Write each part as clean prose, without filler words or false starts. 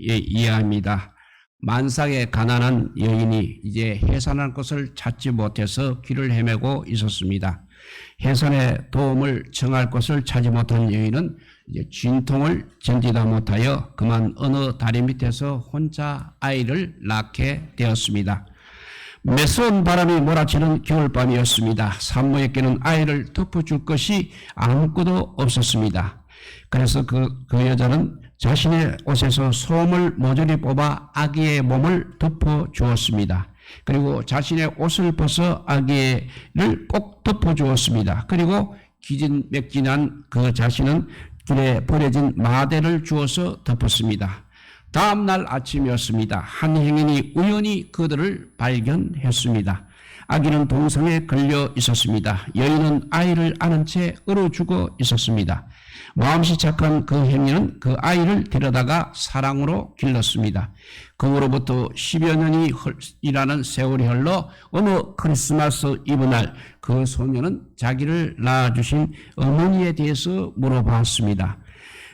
이해합니다. 만삭에 가난한 여인이 이제 해산할 것을 찾지 못해서 길을 헤매고 있었습니다. 해산의 도움을 청할 것을 찾지 못한 여인은 이제 진통을 견디다 못하여 그만 어느 다리 밑에서 혼자 아이를 낳게 되었습니다. 매서운 바람이 몰아치는 겨울밤이었습니다. 산모에게는 아이를 덮어줄 것이 아무것도 없었습니다. 그래서 그 여자는 자신의 옷에서 솜을 모조리 뽑아 아기의 몸을 덮어주었습니다. 그리고 자신의 옷을 벗어 아기를 꼭 덮어주었습니다. 그리고 기진맥진한 그 자신은 길에 버려진 마대를 주어서 덮었습니다. 다음 날 아침이었습니다. 한 행인이 우연히 그들을 발견했습니다. 아기는 동성에 걸려 있었습니다. 여인은 아이를 안은 채 얼어 죽어 있었습니다. 마음씨 착한 그 행인은 그 아이를 데려다가 사랑으로 길렀습니다. 그 후로부터 10여 년이 이라는 세월이 흘러 어느 크리스마스 이브날 그 소녀는 자기를 낳아주신 어머니에 대해서 물어봤습니다.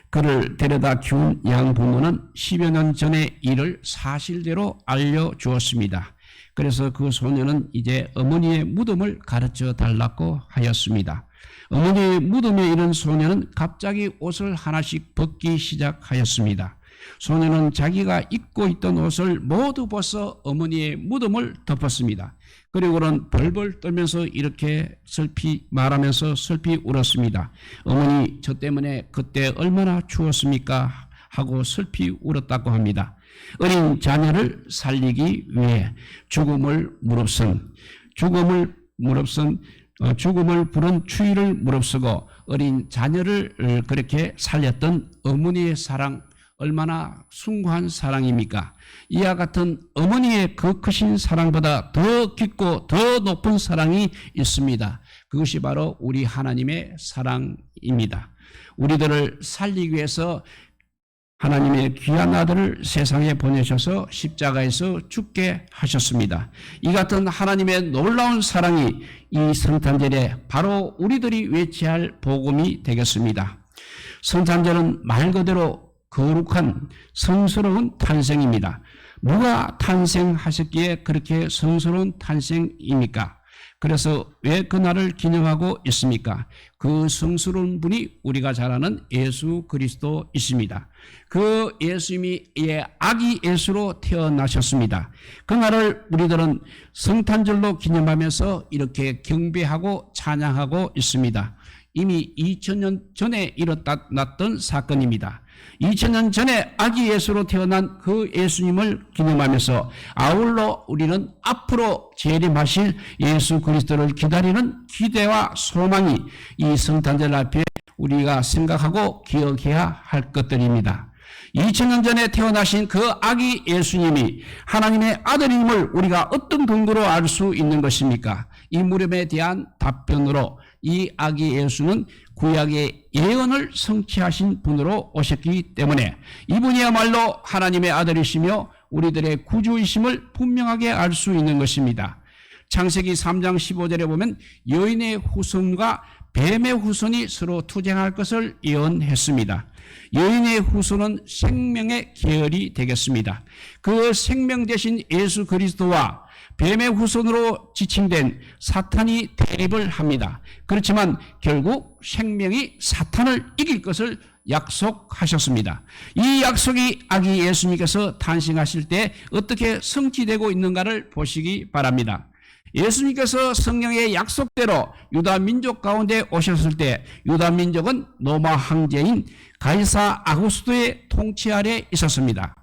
그를 데려다 키운 양부모는 10여 년 전의 일을 사실대로 알려주었습니다. 그래서 그 소녀는 이제 어머니의 무덤을 가르쳐 달라고 하였습니다. 어머니의 무덤에 이른 소녀는 갑자기 옷을 하나씩 벗기 시작하였습니다. 소녀는 자기가 입고 있던 옷을 모두 벗어 어머니의 무덤을 덮었습니다. 그리고는 벌벌 떨면서 이렇게 말하면서 슬피 울었습니다. 어머니, 저 때문에 그때 얼마나 추웠습니까? 하고 슬피 울었다고 합니다. 어린 자녀를 살리기 위해 죽음을 부른 추위를 무릅쓰고 어린 자녀를 그렇게 살렸던 어머니의 사랑, 얼마나 숭고한 사랑입니까? 이와 같은 어머니의 그 크신 사랑보다 더 깊고 더 높은 사랑이 있습니다. 그것이 바로 우리 하나님의 사랑입니다. 우리들을 살리기 위해서 하나님의 귀한 아들을 세상에 보내셔서 십자가에서 죽게 하셨습니다. 이 같은 하나님의 놀라운 사랑이 이 성탄절에 바로 우리들이 외치할 복음이 되겠습니다. 성탄절은 말 그대로 거룩한 성스러운 탄생입니다. 누가 탄생하셨기에 그렇게 성스러운 탄생입니까? 그래서 왜 그날을 기념하고 있습니까? 그 성스러운 분이 우리가 잘 아는 예수 그리스도이십니다. 그 예수님이 아기 예수로 태어나셨습니다. 그날을 우리들은 성탄절로 기념하면서 이렇게 경배하고 찬양하고 있습니다. 이미 2000년 전에 일어났던 사건입니다. 2000년 전에 아기 예수로 태어난 그 예수님을 기념하면서 아울러 우리는 앞으로 재림하실 예수 그리스도를 기다리는 기대와 소망이 이 성탄절 앞에 우리가 생각하고 기억해야 할 것들입니다. 2000년 전에 태어나신 그 아기 예수님이 하나님의 아들임을 우리가 어떤 근거로 알 수 있는 것입니까? 이 물음에 대한 답변으로 이 아기 예수는 구약의 예언을 성취하신 분으로 오셨기 때문에 이분이야말로 하나님의 아들이시며 우리들의 구주이심을 분명하게 알 수 있는 것입니다. 창세기 3장 15절에 보면 여인의 후손과 뱀의 후손이 서로 투쟁할 것을 예언했습니다. 여인의 후손은 생명의 계열이 되겠습니다. 그 생명 대신 예수 그리스도와 뱀의 후손으로 지칭된 사탄이 대립을 합니다. 그렇지만 결국 생명이 사탄을 이길 것을 약속하셨습니다. 이 약속이 아기 예수님께서 탄생하실 때 어떻게 성취되고 있는가를 보시기 바랍니다. 예수님께서 성령의 약속대로 유다 민족 가운데 오셨을 때 유다 민족은 로마 황제인 가이사 아구스토의 통치 아래 있었습니다.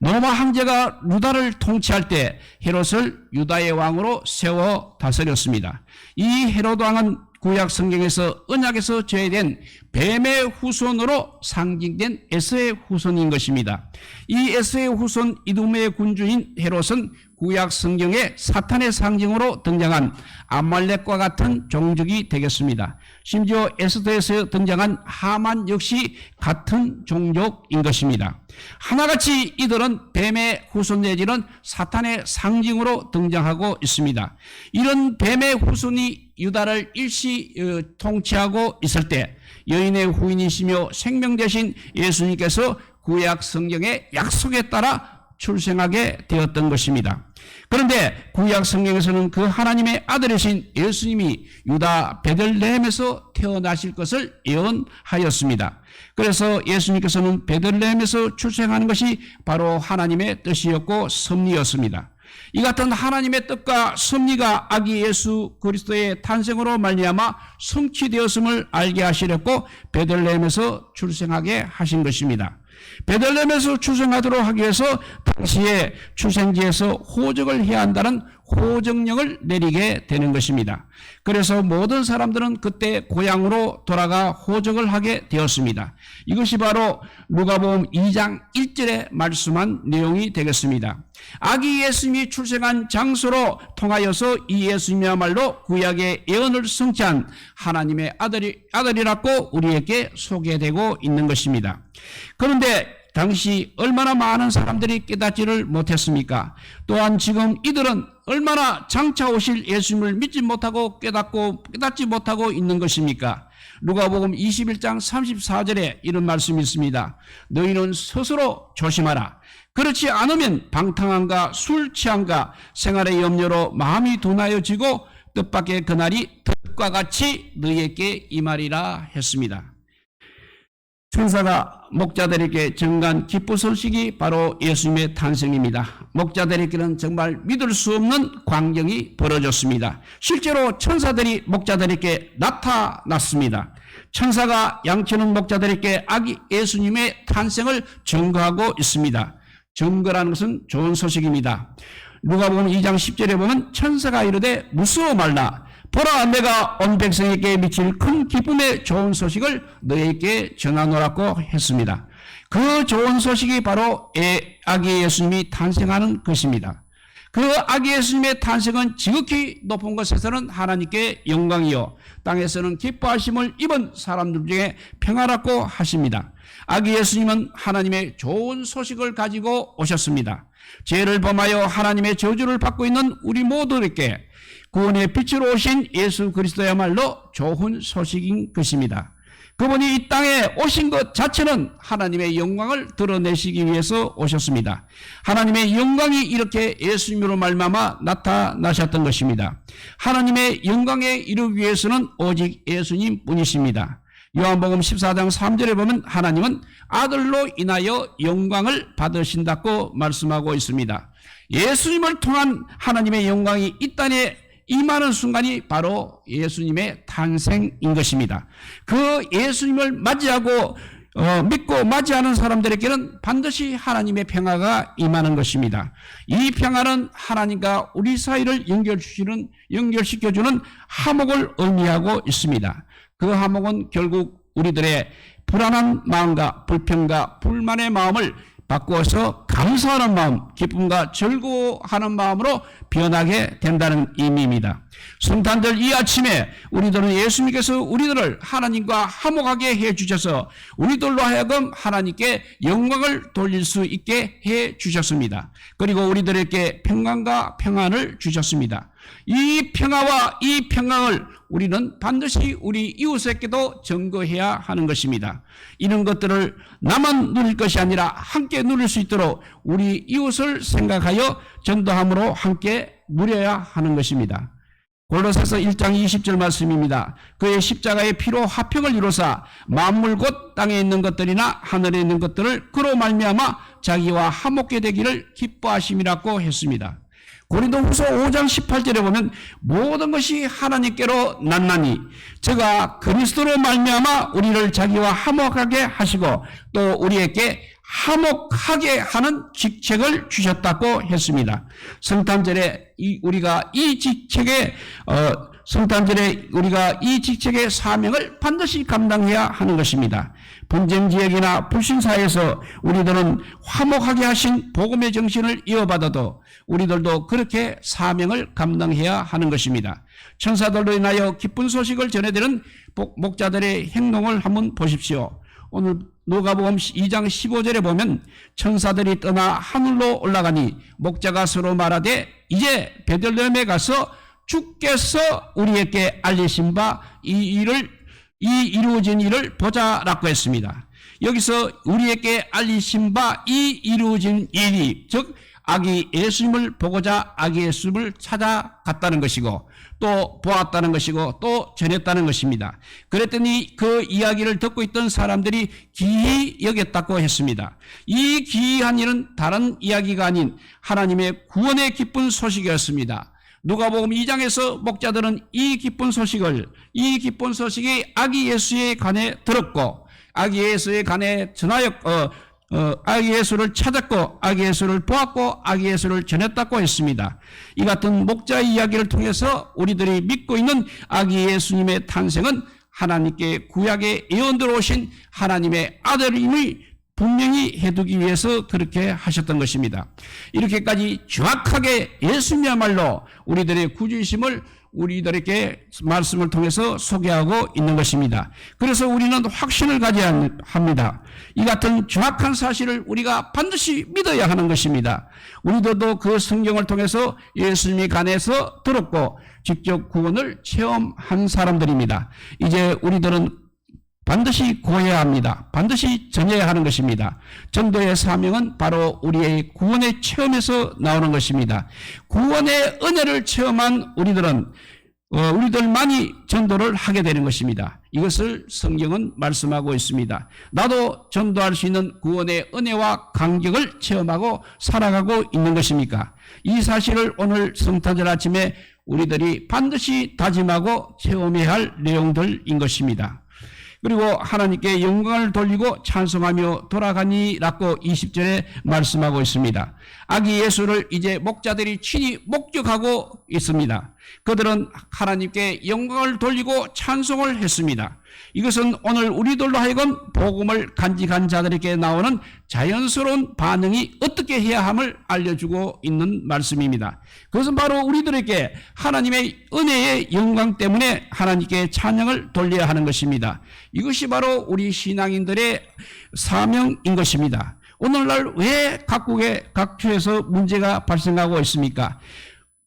로마 황제가 유다를 통치할 때 헤롯을 유다의 왕으로 세워 다스렸습니다. 이 헤롯 왕은 구약 성경에서 언약에서 제외된 뱀의 후손으로 상징된 에서의 후손인 것입니다. 이 에서의 후손 이두메의 군주인 헤롯은 구약 성경에 사탄의 상징으로 등장한 아말렉과 같은 종족이 되겠습니다. 심지어 에스더에서 등장한 하만 역시 같은 종족인 것입니다. 하나같이 이들은 뱀의 후손 내지는 사탄의 상징으로 등장하고 있습니다. 이런 뱀의 후손이 유다를 일시 통치하고 있을 때 여인의 후인이시며 생명 되신 예수님께서 구약 성경의 약속에 따라 출생하게 되었던 것입니다. 그런데 구약 성경에서는 그 하나님의 아들이신 예수님이 유다 베들레헴에서 태어나실 것을 예언하였습니다. 그래서 예수님께서는 베들레헴에서 출생하는 것이 바로 하나님의 뜻이었고 섭리였습니다. 이 같은 하나님의 뜻과 섭리가 아기 예수 그리스도의 탄생으로 말미암아 성취되었음을 알게 하시렸고 베들레헴에서 출생하게 하신 것입니다. 베들레헴에서 출생하도록 하기 위해서 당시에 출생지에서 호적을 해야 한다는 호적령을 내리게 되는 것입니다. 그래서 모든 사람들은 그때 고향으로 돌아가 호적을 하게 되었습니다. 이것이 바로 누가복음 2장 1절에 말씀한 내용이 되겠습니다. 아기 예수님이 출생한 장소로 통하여서 이 예수님이야말로 구약의 예언을 성취한 하나님의 아들이라고 우리에게 소개되고 있는 것입니다. 그런데 당시 얼마나 많은 사람들이 깨닫지를 못했습니까? 또한 지금 이들은 얼마나 장차 오실 예수님을 믿지 못하고 깨닫지 못하고 있는 것입니까? 누가복음 21장 34절에 이런 말씀이 있습니다. 너희는 스스로 조심하라. 그렇지 않으면 방탕함과 술 취함과 생활의 염려로 마음이 둔하여지고 뜻밖의 그날이 덫과 같이 너희에게 임하리라 했습니다. 천사가 목자들에게 전한 기쁜 소식이 바로 예수님의 탄생입니다. 목자들에게는 정말 믿을 수 없는 광경이 벌어졌습니다. 실제로 천사들이 목자들에게 나타났습니다. 천사가 양치는 목자들에게 아기 예수님의 탄생을 증거하고 있습니다. 증거라는 것은 좋은 소식입니다. 누가복음 2장 10절에 보면 천사가 이르되 무서워 말라. 보라 내가 온 백성에게 미칠 큰 기쁨의 좋은 소식을 너희에게 전하노라고 했습니다. 그 좋은 소식이 바로 아기 예수님이 탄생하는 것입니다. 그 아기 예수님의 탄생은 지극히 높은 곳에서는 하나님께 영광이요 땅에서는 기뻐하심을 입은 사람들 중에 평화라고 하십니다. 아기 예수님은 하나님의 좋은 소식을 가지고 오셨습니다. 죄를 범하여 하나님의 저주를 받고 있는 우리 모두에게 구원의 빛으로 오신 예수 그리스도야말로 좋은 소식인 것입니다. 그분이 이 땅에 오신 것 자체는 하나님의 영광을 드러내시기 위해서 오셨습니다. 하나님의 영광이 이렇게 예수님으로 말미암아 나타나셨던 것입니다. 하나님의 영광에 이르기 위해서는 오직 예수님 뿐이십니다. 요한복음 14장 3절에 보면 하나님은 아들로 인하여 영광을 받으신다고 말씀하고 있습니다. 예수님을 통한 하나님의 영광이 이 땅에 임하는 순간이 바로 예수님의 탄생인 것입니다. 그 예수님을 맞이하고 믿고 맞이하는 사람들에게는 반드시 하나님의 평화가 임하는 것입니다. 이 평화는 하나님과 우리 사이를 연결시켜주는 화목을 의미하고 있습니다. 그 화목은 결국 우리들의 불안한 마음과 불평과 불만의 마음을 바꾸어서 감사하는 마음, 기쁨과 즐거워하는 마음으로 변하게 된다는 의미입니다. 성탄절 이 아침에 우리들은 예수님께서 우리들을 하나님과 화목하게 해주셔서 우리들로 하여금 하나님께 영광을 돌릴 수 있게 해주셨습니다. 그리고 우리들에게 평강과 평안을 주셨습니다. 이 평화와 이 평강을 우리는 반드시 우리 이웃에게도 전거해야 하는 것입니다. 이런 것들을 나만 누릴 것이 아니라 함께 누릴 수 있도록 우리 이웃을 생각하여 전도함으로 함께 누려야 하는 것입니다. 골로새서 1장 20절 말씀입니다. 그의 십자가의 피로 화평을 이루사 만물 곧 땅에 있는 것들이나 하늘에 있는 것들을 그로 말미암아 자기와 화목게 되기를 기뻐하심이라고 했습니다. 고린도후서 5장 18절에 보면 모든 것이 하나님께로 났나니 저가 그리스도로 말미암아 우리를 자기와 화목하게 하시고 또 우리에게 화목하게 하는 직책을 주셨다고 했습니다. 성탄절에 우리가 이 직책의 사명을 반드시 감당해야 하는 것입니다. 분쟁 지역이나 불신사에서 우리들은 화목하게 하신 복음의 정신을 이어받아도 우리들도 그렇게 사명을 감당해야 하는 것입니다. 천사들로 인하여 기쁜 소식을 전해드리는 목자들의 행동을 한번 보십시오. 오늘 누가복음 2장 15절에 보면 천사들이 떠나 하늘로 올라가니 목자가 서로 말하되 이제 베들레헴에 가서 주께서 우리에게 알리신 바 이 이루어진 일을 보자라고 했습니다. 여기서 우리에게 알리신 바 이 이루어진 일이, 즉 아기 예수님을 보고자 아기 예수님을 찾아갔다는 것이고 또 보았다는 것이고 또 전했다는 것입니다. 그랬더니 그 이야기를 듣고 있던 사람들이 기이 여겼다고 했습니다. 이 기이한 일은 다른 이야기가 아닌 하나님의 구원의 기쁜 소식이었습니다. 누가복음 2장에서 목자들은 이 기쁜 소식이 아기 예수에 관해 들었고 아기 예수에 관해 아기 예수를 찾았고 아기 예수를 보았고 아기 예수를 전했다고 했습니다. 이 같은 목자의 이야기를 통해서 우리들이 믿고 있는 아기 예수님의 탄생은 하나님께 구약의 예언대로 오신 하나님의 아들임을 분명히 해두기 위해서 그렇게 하셨던 것입니다. 이렇게까지 정확하게 예수님이야말로 우리들의 구주이심을 우리들에게 말씀을 통해서 소개하고 있는 것입니다. 그래서 우리는 확신을 가져야 합니다. 이 같은 정확한 사실을 우리가 반드시 믿어야 하는 것입니다. 우리들도 그 성경을 통해서 예수님이 관해서 들었고 직접 구원을 체험한 사람들입니다. 이제 우리들은 반드시 고해야 합니다. 반드시 전해야 하는 것입니다. 전도의 사명은 바로 우리의 구원의 체험에서 나오는 것입니다. 구원의 은혜를 체험한 우리들만이 전도를 하게 되는 것입니다. 이것을 성경은 말씀하고 있습니다. 나도 전도할 수 있는 구원의 은혜와 감격을 체험하고 살아가고 있는 것입니까? 이 사실을 오늘 성탄절 아침에 우리들이 반드시 다짐하고 체험해야 할 내용들인 것입니다. 그리고 하나님께 영광을 돌리고 찬송하며 돌아가니라고 20절에 말씀하고 있습니다. 아기 예수를 이제 목자들이 친히 목격하고 있습니다. 그들은 하나님께 영광을 돌리고 찬송을 했습니다. 이것은 오늘 우리들로 하여금 복음을 간직한 자들에게 나오는 자연스러운 반응이 어떻게 해야 함을 알려주고 있는 말씀입니다. 그것은 바로 우리들에게 하나님의 은혜의 영광 때문에 하나님께 찬양을 돌려야 하는 것입니다. 이것이 바로 우리 신앙인들의 사명인 것입니다. 오늘날 왜 각국의 각처에서 문제가 발생하고 있습니까?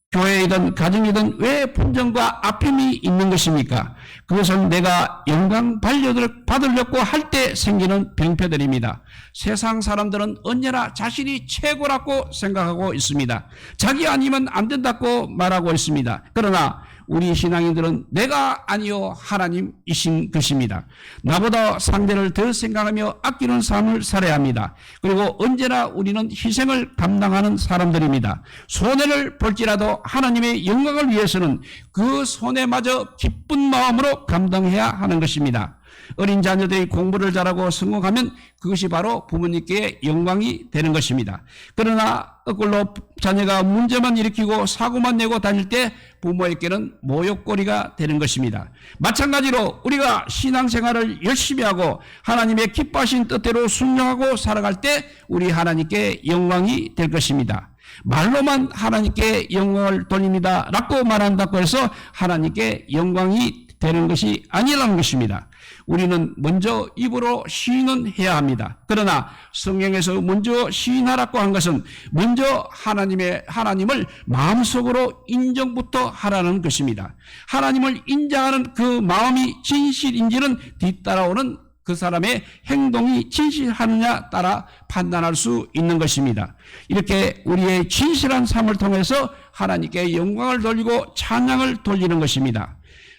교회이든 가정이든 왜 분쟁과 아픔이 있는 것입니까? 그것은 내가 영광 받으려고 할 때 생기는 병폐들입니다. 세상 사람들은 언제나 자신이 최고라고 생각하고 있습니다. 자기 아니면 안 된다고 말하고 있습니다. 그러나 우리 신앙인들은 내가 아니요 하나님이신 것입니다. 나보다 상대를 더 생각하며 아끼는 삶을 살아야 합니다. 그리고 언제나 우리는 희생을 감당하는 사람들입니다. 손해를 볼지라도 하나님의 영광을 위해서는 그 손해마저 기쁜 마음으로 감당해야 하는 것입니다. 어린 자녀들이 공부를 잘하고 성공하면 그것이 바로 부모님께 영광이 되는 것입니다. 그러나 거꾸로 자녀가 문제만 일으키고 사고만 내고 다닐 때 부모에게는 모욕거리가 되는 것입니다. 마찬가지로 우리가 신앙생활을 열심히 하고 하나님의 기뻐하신 뜻대로 순종하고 살아갈 때 우리 하나님께 영광이 될 것입니다. 말로만 하나님께 영광을 돌립니다 라고 말한다고 해서 하나님께 영광이 되는 것이 아니라는 것입니다. 우리는 먼저 입으로 시인은 해야 합니다. 그러나 성경에서 먼저 시인하라고 한 것은 먼저 하나님을 마음속으로 인정부터 하라는 것입니다. 하나님을 인정하는 그 마음이 진실인지는 뒤따라오는 그 사람의 행동이 진실하느냐 따라 판단할 수 있는 것입니다. 이렇게 우리의 진실한 삶을 통해서 하나님께 영광을 돌리고 찬양을 돌리는 것입니다.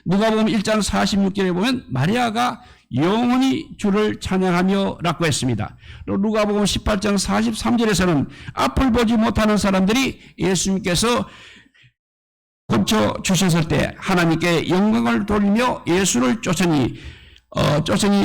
누가복음 1장 46절에 보면 마리아가 영원히 주를 찬양하며 라고 했습니다. 누가복음 18장 43절에서는 앞을 보지 못하는 사람들이 예수님께서 고쳐주셨을 때 하나님께 영광을 돌리며 예수를 쫓으니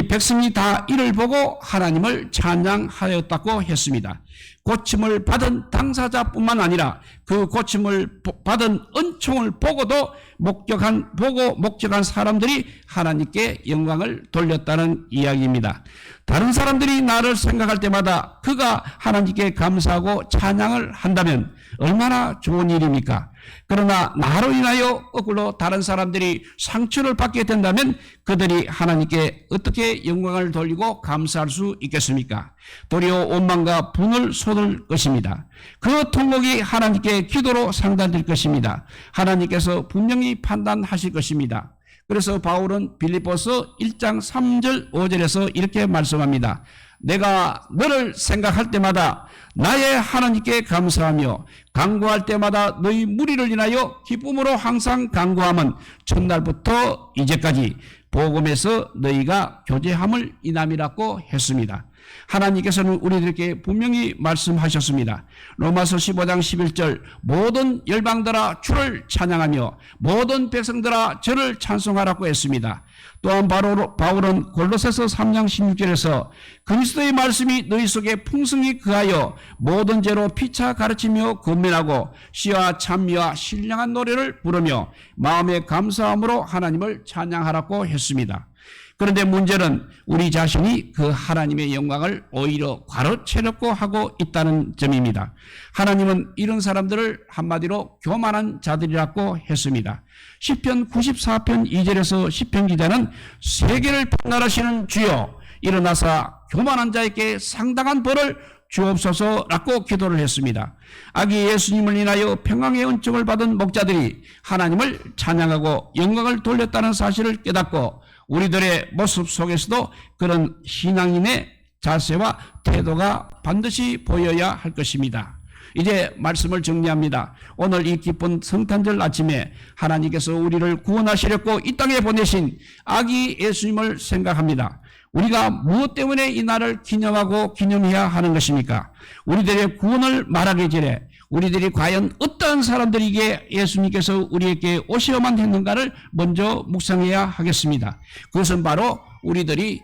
백성이 다 이를 보고 하나님을 찬양하였다고 했습니다. 고침을 받은 당사자뿐만 아니라 그 고침을 받은 은총을 보고도 목격한 사람들이 하나님께 영광을 돌렸다는 이야기입니다. 다른 사람들이 나를 생각할 때마다 그가 하나님께 감사하고 찬양을 한다면 얼마나 좋은 일입니까? 그러나 나로 인하여 거꾸로 다른 사람들이 상처를 받게 된다면 그들이 하나님께 어떻게 영광을 돌리고 감사할 수 있겠습니까? 도리어 원망과 분을 쏟을 것입니다. 그 통곡이 하나님께 기도로 상달될 것입니다. 하나님께서 분명히 판단하실 것입니다. 그래서 바울은 빌립보서 1장 3절 5절에서 이렇게 말씀합니다. 내가 너를 생각할 때마다 나의 하나님께 감사하며 간구할 때마다 너희 무리를 인하여 기쁨으로 항상 간구함은 첫날부터 이제까지 복음에서 너희가 교제함을 인함이라고 했습니다. 하나님께서는 우리들에게 분명히 말씀하셨습니다. 로마서 15장 11절 모든 열방들아 주를 찬양하며 모든 백성들아 저를 찬송하라고 했습니다. 또한 바울은 골로새서 3장 16절에서 그리스도의 말씀이 너희 속에 풍성히 거하여 모든 죄로 피차 가르치며 권면하고 시와 찬미와 신령한 노래를 부르며 마음의 감사함으로 하나님을 찬양하라고 했습니다. 그런데 문제는 우리 자신이 그 하나님의 영광을 오히려 과로채려고 하고 있다는 점입니다. 하나님은 이런 사람들을 한마디로 교만한 자들이라고 했습니다. 시편 94편 2절에서 시편 기자는 세계를 판단하시는 주여 일어나사 교만한 자에게 상당한 벌을 주옵소서라고 기도를 했습니다. 아기 예수님을 인하여 평강의 은총을 받은 목자들이 하나님을 찬양하고 영광을 돌렸다는 사실을 깨닫고 우리들의 모습 속에서도 그런 신앙인의 자세와 태도가 반드시 보여야 할 것입니다. 이제 말씀을 정리합니다. 오늘 이 기쁜 성탄절 아침에 하나님께서 우리를 구원하시려고 이 땅에 보내신 아기 예수님을 생각합니다. 우리가 무엇 때문에 이 날을 기념하고 기념해야 하는 것입니까? 우리들의 구원을 말하기 전에 우리들이 과연 어떠한 사람들에게 예수님께서 우리에게 오셔야만 했는가를 먼저 묵상해야 하겠습니다. 그것은 바로 우리들이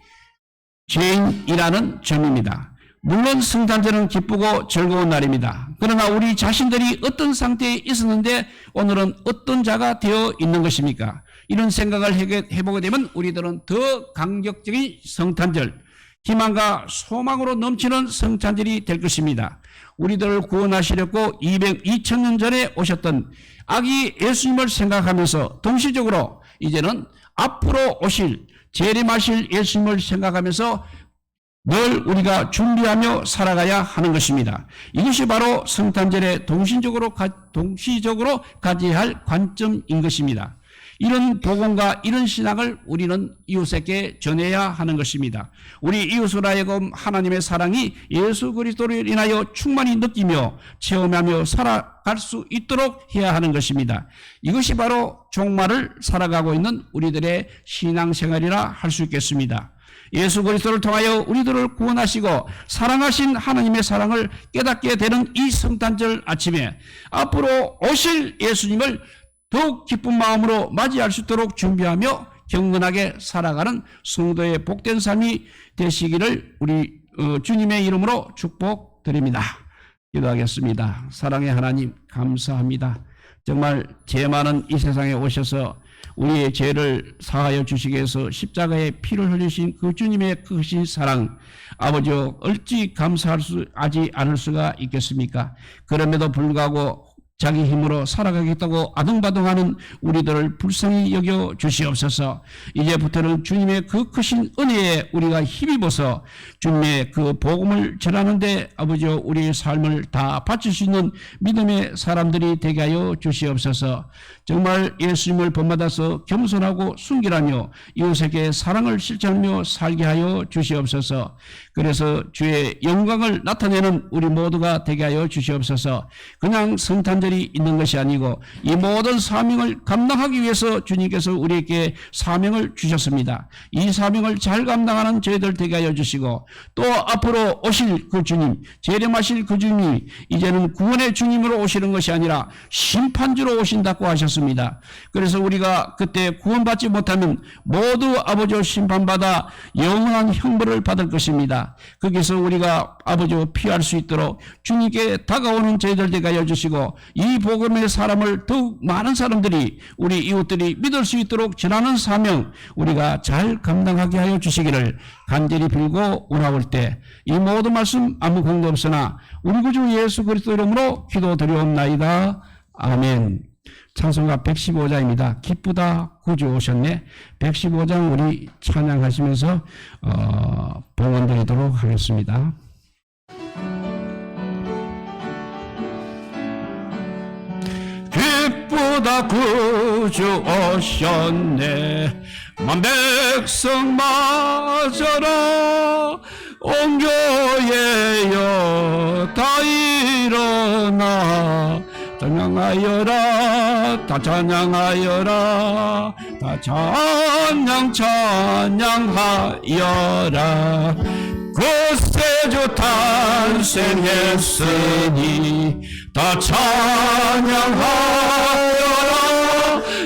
죄인이라는 점입니다. 물론 성탄절은 기쁘고 즐거운 날입니다. 그러나 우리 자신들이 어떤 상태에 있었는데 오늘은 어떤 자가 되어 있는 것입니까? 이런 생각을 해보게 되면 우리들은 더 감격적인 성탄절, 희망과 소망으로 넘치는 성탄절이 될 것입니다. 우리들을 구원하시려고 2000년 전에 오셨던 아기 예수님을 생각하면서 동시적으로 이제는 앞으로 오실 재림하실 예수님을 생각하면서 늘 우리가 준비하며 살아가야 하는 것입니다. 이것이 바로 성탄절에 동시적으로 가져야 할 관점인 것입니다. 이런 복음과 이런 신앙을 우리는 이웃에게 전해야 하는 것입니다. 우리 이웃을 하여금 하나님의 사랑이 예수 그리스도를 인하여 충만히 느끼며 체험하며 살아갈 수 있도록 해야 하는 것입니다. 이것이 바로 종말을 살아가고 있는 우리들의 신앙생활이라 할 수 있겠습니다. 예수 그리스도를 통하여 우리들을 구원하시고 사랑하신 하나님의 사랑을 깨닫게 되는 이 성탄절 아침에 앞으로 오실 예수님을 더욱 기쁜 마음으로 맞이할 수 있도록 준비하며 경건하게 살아가는 성도의 복된 삶이 되시기를 우리 주님의 이름으로 축복드립니다. 기도하겠습니다. 사랑의 하나님 감사합니다. 정말 죄 많은 이 세상에 오셔서 우리의 죄를 사하여 주시기 위해서 십자가에 피를 흘리신 그 주님의 크신 사랑 아버지여 어찌 감사하지 않을 수가 있겠습니까? 그럼에도 불구하고 자기 힘으로 살아가겠다고 아등바등하는 우리들을 불쌍히 여겨 주시옵소서. 이제부터는 주님의 그 크신 은혜에 우리가 힘입어서 주님의 그 복음을 전하는데 아버지여 우리의 삶을 다 바칠 수 있는 믿음의 사람들이 되게 하여 주시옵소서. 정말 예수님을 본받아서 겸손하고 순결하며 이웃에게 사랑을 실천하며 살게 하여 주시옵소서. 그래서 주의 영광을 나타내는 우리 모두가 되게 하여 주시옵소서. 그냥 성탄절이 있는 것이 아니고 이 모든 사명을 감당하기 위해서 주님께서 우리에게 사명을 주셨습니다. 이 사명을 잘 감당하는 저희들 되게 하여 주시고 또 앞으로 오실 그 주님, 재림하실 그 주님이 이제는 구원의 주님으로 오시는 것이 아니라 심판주로 오신다고 하셨습니다. 그래서 우리가 그때 구원받지 못하면 모두 아버지와 심판받아 영원한 형벌을 받을 것입니다. 거기서 우리가 아버지와 피할 수 있도록 주님께 다가오는 저희들 되게 하여 주시고 이 복음의 사람을 더욱 많은 사람들이 우리 이웃들이 믿을 수 있도록 전하는 사명 우리가 잘 감당하게 하여 주시기를 간절히 빌고 오라올 때 이 모든 말씀 아무 공도 없으나 우리 구주 예수 그리스도 이름으로 기도드리옵나이다. 아멘. 찬송가 115장입니다. 기쁘다 구주 오셨네. 115장 우리 찬양하시면서 봉헌드리도록 하겠습니다. 기쁘다 전부 다 구주 오셨네. 만백성 맞아라. 온 교회여 다 일어나. 찬양하여라. 다 찬양하여라. 다 찬양하여라. 구세주 탄생했으니 다 찬양하여라.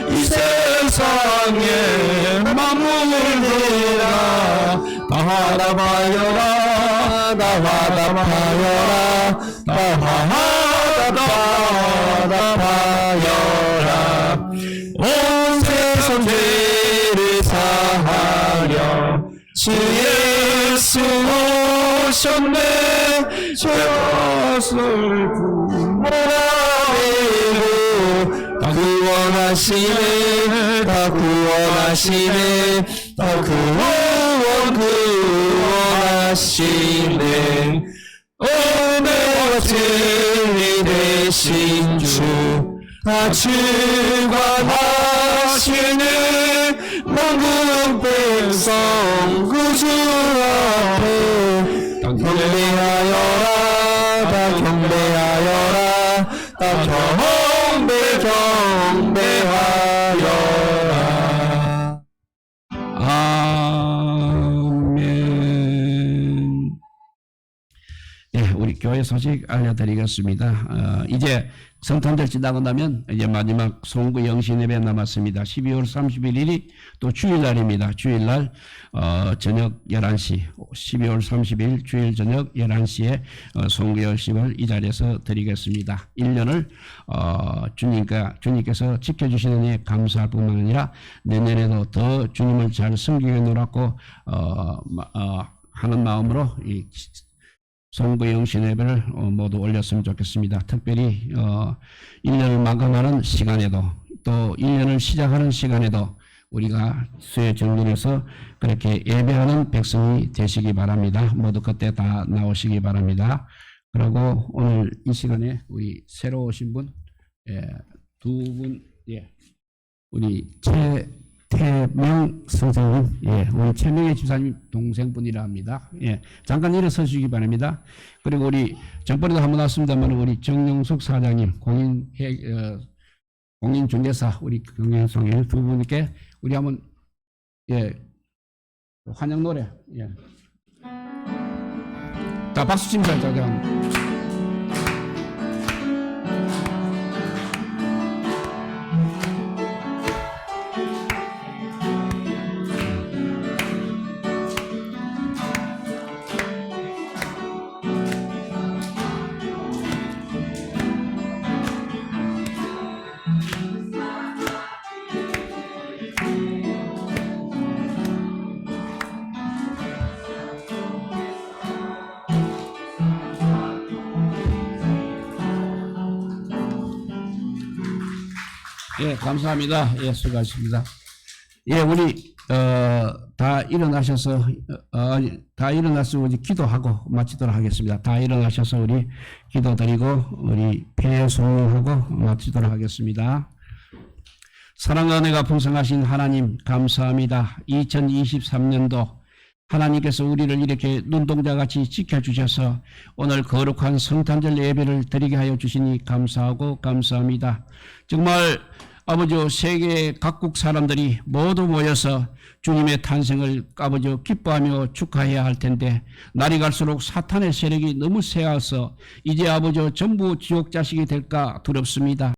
이 세상에 만물들아 다 화답하여라. 다 화답하여라. 다 화답하여라. 온 세상 죄를 사하려 주 예수 오셨네. 죄것을 구원하시고 다 구원하시네. 다 구원하시네. 다 구원하시네. 은혜와 진리 되신 주 다 주관하시는 만국 백성 구주 앞에 경배하여라. 다 경배하여라. 다 경배하여라. 아멘. 네, 우리 교회 소식 알려드리겠습니다. 이제 성탄절 지나고 나면 이제 마지막 송구 영신 예배 남았습니다. 12월 31일이 또 주일날입니다. 주일날 저녁 11시, 12월 30일 주일 저녁 11시에 송구 영신을 이 자리에서 드리겠습니다. 1년을 주님께서 지켜주시는 데 감사할 뿐만 아니라 내년에도 더 주님을 잘 섬기게 노랗고 하는 마음으로 이 송구 영신 예배를 모두 올렸으면 좋겠습니다. 특별히 1년을 마감하는 시간에도 또 1년을 시작하는 시간에도 우리가 수요 정진에서 그렇게 예배하는 백성이 되시기 바랍니다. 모두 그때 다 나오시기 바랍니다. 그리고 오늘 이 시간에 우리 새로 오신 분 두 분, 우리 최태명 선생님, 우리 최명의 집사님 동생분이라 합니다. 잠깐 일어서 주시기 바랍니다. 그리고 우리 전번에도 한번 왔습니다만 우리 정용숙 사장님, 공인중개사 우리 경영성의 두 분께 우리 한번 환영 노래, 자 박수 치면서 하자. 감사합니다. 수고하십니다. 우리 다 일어나셔서 이제 기도하고 마치도록 하겠습니다. 다 일어나셔서 우리 기도드리고 우리 폐송하고 마치도록 하겠습니다. 사랑과 은혜가 풍성하신 하나님 감사합니다. 2023년도 하나님께서 우리를 이렇게 눈동자같이 지켜주셔서 오늘 거룩한 성탄절 예배를 드리게 하여 주시니 감사하고 감사합니다. 정말 아버지 세계 각국 사람들이 모두 모여서 주님의 탄생을 아버지 기뻐하며 축하해야 할 텐데 날이 갈수록 사탄의 세력이 너무 세어서 이제 아버지 전부 지옥 자식이 될까 두렵습니다.